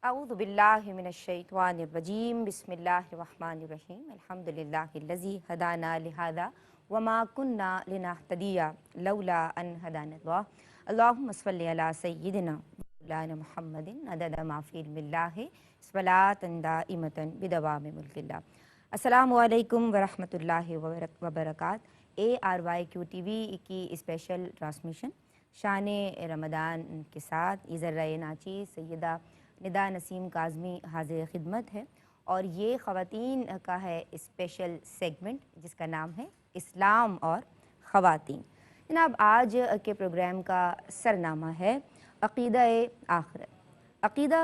اعوذ باللہ من الشیطان الرجیم بسم اللہ الرحمن الرحیم الحمدللہ ہدانا لہذا وما کننا لنہتدی لولا ان ہدانا اللہ اللہم صلی علی سیدنا مولانا محمد عدد ما فی علم اللہ صلاۃ دائمۃ بدوام ملک اللہ۔ السلام علیکم ورحمۃ اللہ وبرکاتہ۔ ARYQ-TV کی اسپیشل ٹرانسمیشن شان رمضان کے ساتھ ذرہ ناچیز سیدہ ندا نسیم کاظمی حاضر خدمت ہے، اور یہ خواتین کا ہے اسپیشل سیگمنٹ جس کا نام ہے اسلام اور خواتین۔ جناب، آج کے پروگرام کا سرنامہ ہے عقیدہ آخرت۔ عقیدہ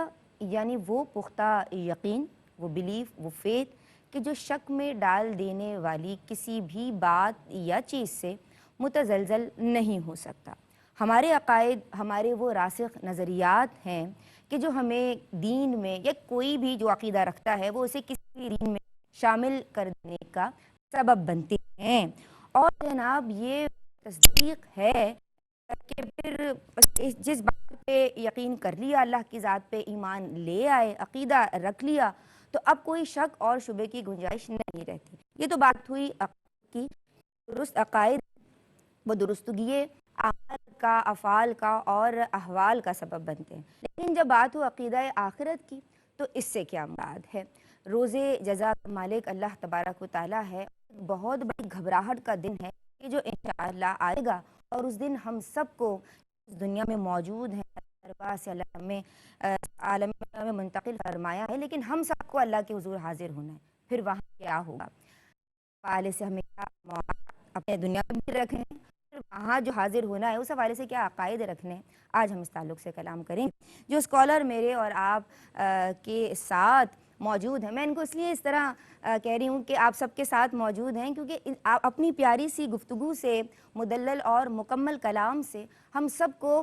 یعنی وہ پختہ یقین، وہ بلیف، وہ فیتھ کہ جو شک میں ڈال دینے والی کسی بھی بات یا چیز سے متزلزل نہیں ہو سکتا۔ ہمارے عقائد ہمارے وہ راسخ نظریات ہیں کہ جو ہمیں دین میں یا کوئی بھی جو عقیدہ رکھتا ہے وہ اسے کسی بھی دین میں شامل کر دینے کا سبب بنتے ہیں۔ اور جناب یہ تصدیق ہے کہ پھر جس بات پہ یقین کر لیا، اللہ کی ذات پہ ایمان لے آئے، عقیدہ رکھ لیا، تو اب کوئی شک اور شبے کی گنجائش نہیں رہتی۔ یہ تو بات ہوئی عقائد کی۔ درست عقائد وہ درستگی اعمال کا، افعال کا اور احوال کا سبب بنتے ہیں۔ لیکن جب بات ہو عقیدہ آخرت کی تو اس سے کیا مراد ہے؟ روز جزا مالک اللہ تبارک و تعالیٰ ہے۔ بہت بڑی گھبراہٹ کا دن ہے کہ جو انشاءاللہ آئے گا، اور اس دن ہم سب کو اس دنیا میں موجود ہیں، دربار سے اللہ میں عالم میں منتقل فرمایا ہے، لیکن ہم سب کو اللہ کے حضور حاضر ہونا ہے۔ پھر وہاں کیا ہوگا؟ حوالے سے ہمیں کیا اپنے دنیا میں بھی رکھیں، وہاں جو حاضر ہونا ہے اس حوالے سے کیا عقائد رکھنے ہیں، آج ہم اس تعلق سے کلام کریں۔ جو اسکالر میرے اور آپ کے ساتھ موجود ہیں، میں ان کو اس لیے اس طرح کہہ رہی ہوں کہ آپ سب کے ساتھ موجود ہیں کیونکہ آپ اپنی پیاری سی گفتگو سے، مدلل اور مکمل کلام سے ہم سب کو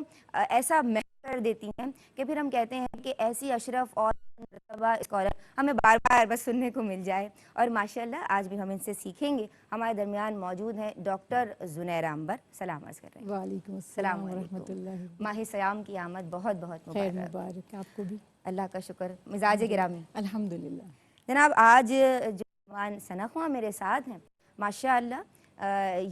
ایسا محسوس کر دیتی ہیں کہ پھر ہم کہتے ہیں کہ ایسی اشرف اور مرتبہ اسکالر ہمیں بار بار بس سننے کو مل جائے، اور ماشاءاللہ آج بھی ہم ان سے سیکھیں گے۔ ہمارے درمیان موجود ہیں ڈاکٹر زنیرہ عنبر، سلام عرض کر رہے ہیں۔ وعلیکم السلام ورحمۃ اللہ۔ ماہ سیام کی آمد بہت بہت خیر مبارک۔ مبارک آپ کو بھی۔ اللہ کا شکر۔ مزاج گرامی الحمدللہ۔ جناب، آج جو نوجوان ثناء میرے ساتھ ہیں، ماشاءاللہ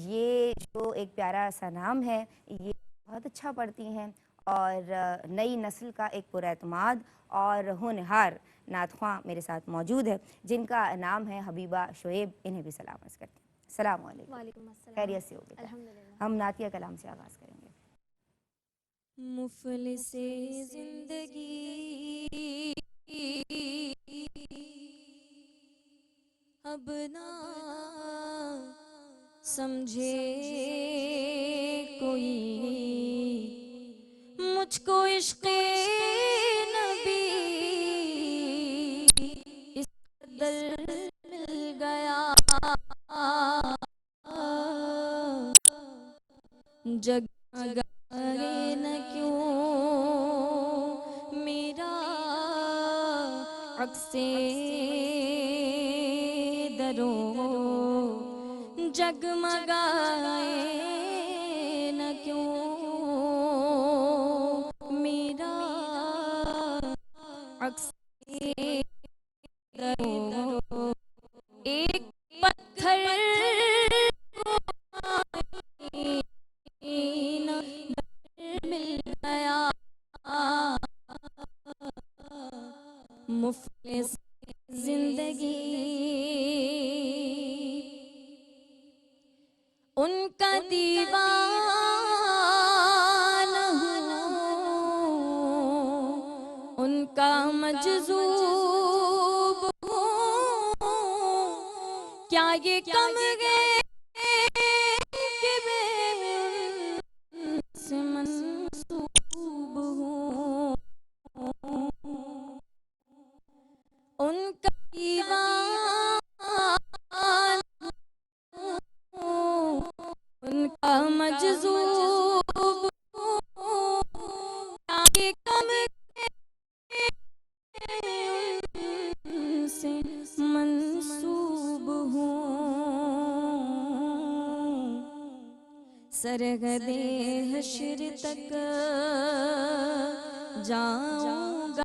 یہ جو ایک پیارا سا نام ہے، یہ بہت اچھا پڑھتی ہیں، اور نئی نسل کا ایک پراعتماد اور ہونہار نعت خواں میرے ساتھ موجود ہے جن کا نام ہے حبیبہ شعیب۔ انہیں بھی سلام عرض کرتے ہیں۔ السلام علیکم۔ وعلیکم السلام۔ خیریت سے ہو بیٹا؟ الحمدللہ۔ ہم نعتیہ کلام سے آغاز کریں گے۔ مفلس زندگی اب نہ سمجھے کوئی، مجھ کو عشق نبی اس قدر مل گیا، جگمگائے نہ کیوں میرا عکس درو، جگمگائے نہ کیوں میرا عکس درو، ایک پتھر مل گیا، مفلس زندگی ان کا دیوانہ ہوں، ان کا مجذوب ہوں، کیا یہ کم گئے کہ میں ان سے منسوب ہوں، ان کا دیوانہ ہوں، ان کا مجذوب ہوں، کیا یہ کم ان سے منسوب ہوں، سرحد حشر تک جاؤں گا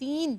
3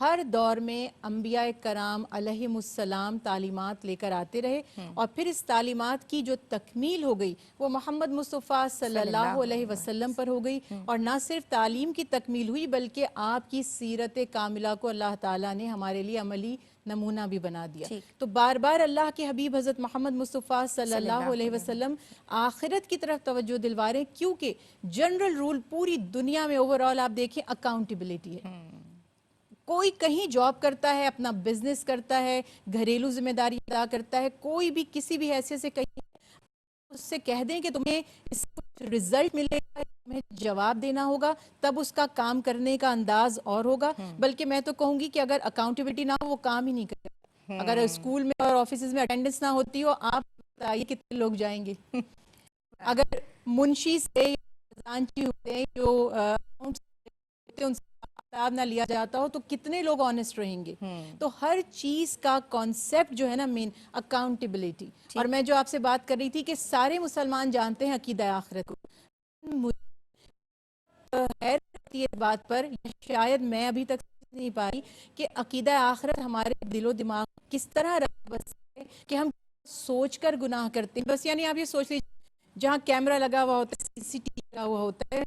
ہر دور میں انبیاء کرام علیہم السلام تعلیمات لے کر آتے رہے اور پھر اس تعلیمات کی جو تکمیل ہو گئی وہ محمد مصطفیٰ صلی اللہ علیہ وسلم پر ہو گئی، اور نہ صرف تعلیم کی تکمیل ہوئی بلکہ آپ کی سیرت کاملہ کو اللہ تعالیٰ نے ہمارے لیے عملی نمونہ بھی بنا دیا۔ تو بار بار اللہ کے حبیب حضرت محمد مصطفیٰ صلی اللہ علیہ وسلم آخرت کی طرف توجہ دلوا رہے ہیں، کیونکہ جنرل رول پوری دنیا میں اوورآل آپ دیکھیں اکاؤنٹیبلٹی ہے۔ کوئی کہیں جاب کرتا ہے، اپنا بزنس کرتا ہے، گھریلو ذمہ داری ادا کرتا ہے، کوئی بھی کسی بھی حیثیت سے کہیں اس سے کہہ دیں کہ تمہیں اس کا رزلٹ ملے گا، تمہیں جواب دینا ہوگا، تب اس کا کام کرنے کا انداز اور ہوگا۔ بلکہ میں تو کہوں گی کہ اگر اکاؤنٹیبلٹی نہ ہو وہ کام ہی نہیں کرے گا۔ اگر اسکول میں اور آفیسز میں اٹینڈنس نہ ہوتی ہو، آپ بتائیے کتنے لوگ جائیں گے؟ اگر منشی سے خزانچی ہوتے ہیں جو ان سے کتاب نہ لیا جاتا ہو تو کتنے لوگ آنیسٹ رہیں گے؟ تو ہر چیز کا کانسیپٹ جو ہے نا مین اکاؤنٹیبلٹی۔ اور میں جو آپ سے بات کر رہی تھی کہ سارے مسلمان جانتے ہیں عقیدہ آخرت کو، حیرت ہوتی ہے اس بات پر، شاید میں ابھی تک نہیں پائی کہ عقیدہ آخرت ہمارے دل و دماغ کس طرح بس ہے کہ ہم سوچ کر گناہ کرتے ہیں۔ بس یعنی آپ یہ سوچ لیجیے جہاں کیمرہ لگا ہوا ہوتا ہے، سی سی ٹی وی لگا ہوا ہوتا ہے،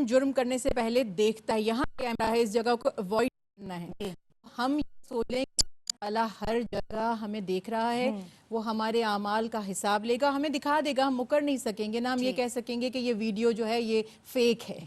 جرم کرنے سے پہلے دیکھتا ہے یہاں کیمرہ ہے، اس جگہ کو اوائڈ کرنا ہے۔ ہم یہ سوچیں کہ اللہ ہر جگہ ہمیں دیکھ رہا ہے، وہ ہمارے اعمال کا حساب لے گا، ہمیں دکھا دے گا، ہم مکر نہیں سکیں گے، نہ ہم یہ کہہ سکیں گے کہ یہ ویڈیو جو ہے یہ فیک ہے۔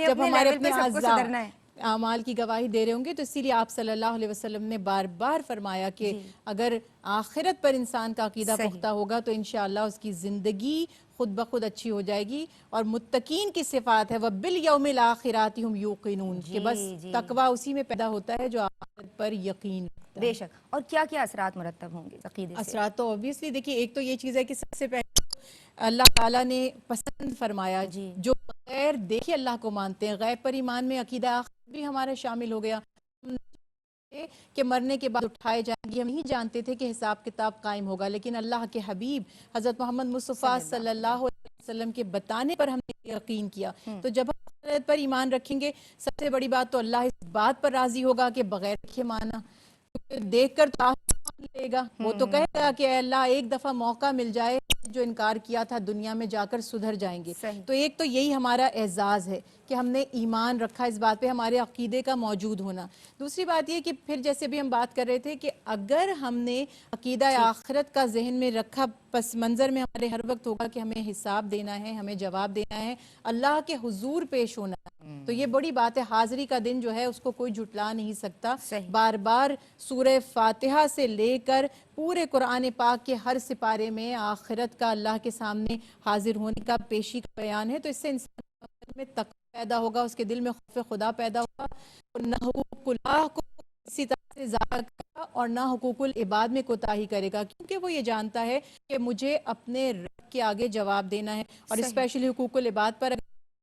جب ہمارے اپنے اعمال کی گواہی دے رہے ہوں گے، تو اسی لیے آپ صلی اللہ علیہ وسلم نے بار بار فرمایا کہ اگر آخرت پر انسان کا عقیدہ پختہ ہوگا تو انشاءاللہ اس کی زندگی خود بخود اچھی ہو جائے گی۔ اور متقین کی صفات ہے وَبِالْيَوْمِ الْآخِرَاتِ هُمْ يُوقِنُونَ، کہ بس تقوی اسی میں پیدا ہوتا ہے جو آخرت پر یقین رکھتا ہے۔ بے شک۔ اور کیا کیا اثرات مرتب ہوں گے عقیدے سے؟ اثرات تو obviously دیکھیے، ایک تو یہ چیز ہے کہ سب سے پہلے اللہ تعالیٰ نے پسند فرمایا جو غیر دیکھے اللہ کو مانتے ہیں، غیب پر ایمان میں عقیدہ آخرت بھی ہمارا شامل ہو گیا کہ مرنے کے بعد اٹھائے جائیں گے۔ ہم نہیں جانتے تھے کہ حساب کتاب قائم ہوگا، لیکن اللہ کے حبیب حضرت محمد مصطفیٰ صلی اللہ علیہ وسلم کے بتانے پر ہم نے یقین کیا۔ تو جب ہم آخرت پر ایمان رکھیں گے، سب سے بڑی بات تو اللہ اس بات پر راضی ہوگا کہ بغیر دیکھے مانا، دیکھ کر تو مان لے گا، وہ تو کہے گا کہ اے اللہ ایک دفعہ موقع مل جائے، جو انکار کیا تھا دنیا میں جا کر سدھر جائیں گے۔ تو ایک تو یہی ہمارا اعزاز ہے کہ ہم نے ایمان رکھا اس بات پہ، ہمارے عقیدے کا موجود ہونا۔ دوسری بات یہ کہ پھر جیسے بھی ہم بات کر رہے تھے کہ اگر ہم نے عقیدہ آخرت کا ذہن میں رکھا، پس منظر میں ہمارے ہر وقت ہوگا کہ ہمیں حساب دینا ہے، ہمیں جواب دینا ہے، اللہ کے حضور پیش ہونا ہے، تو یہ بڑی بات ہے۔ حاضری کا دن جو ہے اس کو کوئی جھٹلا نہیں سکتا۔ بار بار سورہ فاتحہ سے لے کر پورے قرآن پاک کے ہر سپارے میں آخرت کا اللہ کے سامنے حاضر ہونے کا، پیشی کا بیان ہے۔ تو اس سے انسان میں تقوی پیدا ہوگا، اس کے دل میں خوف خدا پیدا ہوگا، اور نہ حقوق اللہ کو اسی طرح سے ضائع کرے گا اور نہ حقوق العباد میں کوتاہی کرے گا، کیونکہ وہ یہ جانتا ہے کہ مجھے اپنے رب کے آگے جواب دینا ہے۔ اور اسپیشلی حقوق العباد پر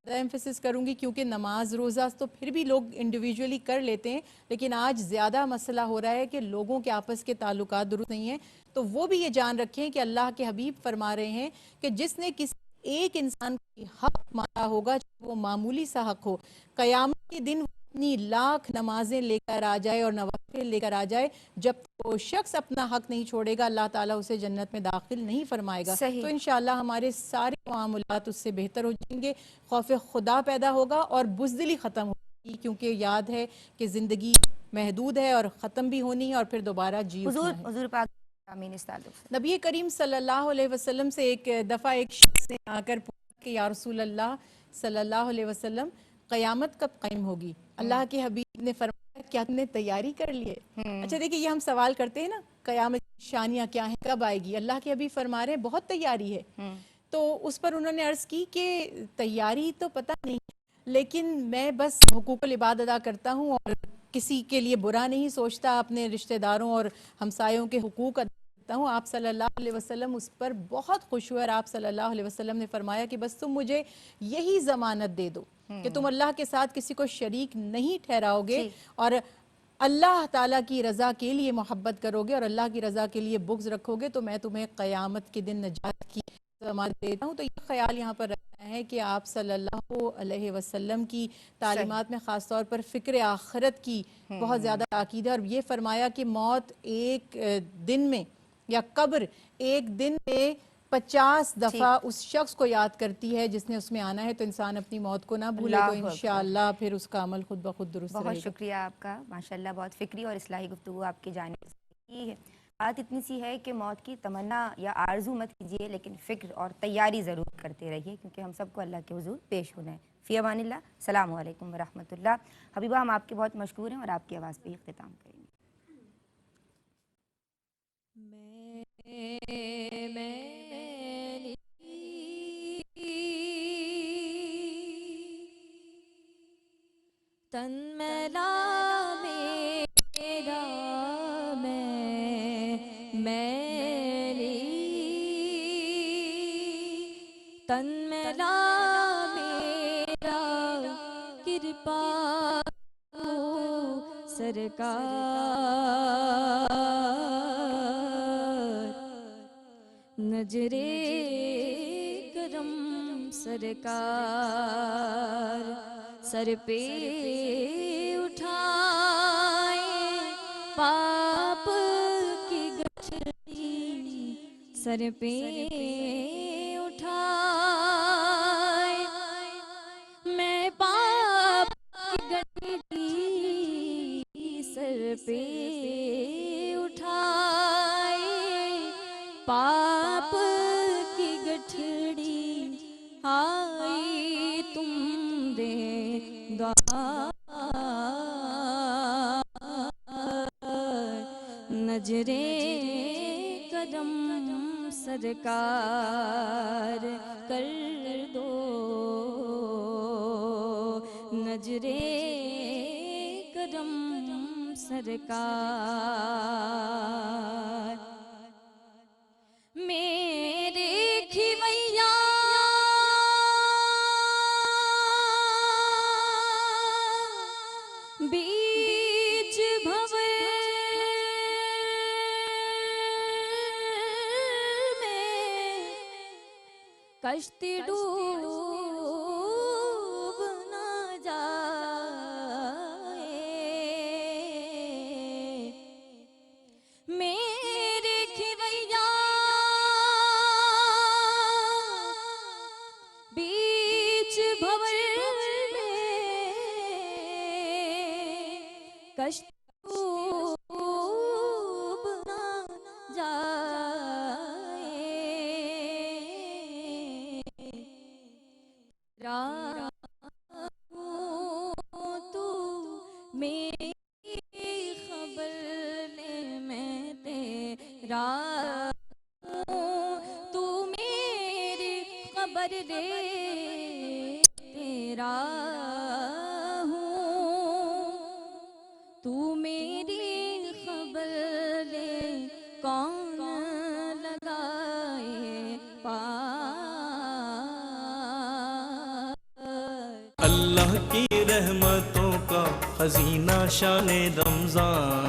ایمفیسس کروں گی، کیونکہ نماز روزہ تو پھر بھی لوگ انڈیویجولی کر لیتے ہیں، لیکن آج زیادہ مسئلہ ہو رہا ہے کہ لوگوں کے آپس کے تعلقات درست نہیں ہیں۔ تو وہ بھی یہ جان رکھیں کہ اللہ کے حبیب فرما رہے ہیں کہ جس نے کسی ایک انسان کی حق مارا ہوگا، وہ معمولی سا حق ہو، قیامت کے دن اتنی لاکھ نمازیں لے کر آ جائے اور نوافل لے کر آ جائے، جب وہ شخص اپنا حق نہیں چھوڑے گا، اللہ تعالیٰ اسے جنت میں داخل نہیں فرمائے گا۔ تو انشاءاللہ ہمارے سارے معاملات اس سے بہتر ہو جائیں گے، خوف خدا پیدا ہوگا اور بزدلی ختم ہوگی، کیونکہ یاد ہے کہ زندگی محدود ہے اور ختم بھی ہونی ہے اور پھر دوبارہ جی اٹھنا ہے۔ حضور پاک آمین اس تعلق سے نبی کریم صلی اللہ علیہ وسلم سے ایک دفعہ ایک شخص نے آ کر پوچھا کہ یا رسول اللہ صلی اللہ علیہ وسلم، قیامت کب قائم ہوگی؟ اللہ کے حبیب نے فرمایا کیا تم نے تیاری کر لی ہے؟ اچھا دیکھیں، یہ ہم سوال کرتے ہیں نا قیامت کی نشانیاں کیا ہیں، کب آئے گی؟ اللہ کے حبیب فرما رہے ہیں بہت تیاری ہے۔ تو اس پر انہوں نے عرض کی کہ تیاری تو پتہ نہیں، لیکن میں بس حقوق العباد ادا کرتا ہوں اور کسی کے لیے برا نہیں سوچتا، اپنے رشتہ داروں اور ہمسایوں کے حقوق ادا کرتا ہوں۔ آپ صلی اللہ علیہ وسلم اس پر بہت خوش ہوئے اور آپ صلی اللہ علیہ وسلم نے فرمایا کہ بس تم مجھے یہی ضمانت دے دو کہ تم اللہ کے ساتھ کسی کو شریک نہیں ٹھہراؤ گے اور اللہ تعالیٰ کی رضا کے لیے محبت کرو گے اور اللہ کی رضا کے لیے بغض رکھو گے، تو میں تمہیں قیامت کے دن نجات کی ضمانت دیتا ہوں۔ تو یہ خیال یہاں پر رکھنا ہے کہ آپ صلی اللہ علیہ وسلم کی تعلیمات میں خاص طور پر فکر آخرت کی بہت زیادہ تاکید ہے، اور یہ فرمایا کہ موت ایک دن میں یا قبر ایک دن میں 50 دفعہ اس شخص کو یاد کرتی ہے جس نے اس میں آنا ہے، تو انسان اپنی موت کو نہ بھولے تو انشاءاللہ پھر اس کا عمل خود بخود درست رہے گا۔ بہت شکریہ آپ کا، ماشاءاللہ بہت فکری اور اصلاحی گفتگو آپ کی جانب سے کی ہے۔ بات اتنی سی ہے کہ موت کی تمنا یا آرزو مت کیجیے، لیکن فکر اور تیاری ضرور کرتے رہیے، کیونکہ ہم سب کو اللہ کے حضور پیش ہونا ہے۔ فی امان اللہ، السلام علیکم ورحمۃ اللہ۔ حبیبہ، ہم آپ کے بہت مشکور ہیں اور آپ کی آواز پہ اختتام کریں گے۔ تن میلا میرا میلی، تن میلا میرا کرپا سرکار، نظرے کرم سرکار، سر پہ اٹھائے پاپ کی گٹھڑی، سر پہ اٹھائے میں پاپ کی گٹھڑی، سر پہ اٹھائے پاپ کی گٹھڑی، آئی تم دے دعا، نظرے قدم سرکار کر دو، نظرے قدم سرکار، میرے کھویا بیچ بھور میں کشتی ڈوب نہ جائے، میرے کھویا بیچ بھور میں کشتی ڈوب نہ جائے، تو میری خبر لے، میں تیرا تو میری خبر لے، تیرا تو میری خبر لے، کون لگائے پار، اللہ کی رحمتوں کا خزینہ شان رمضان،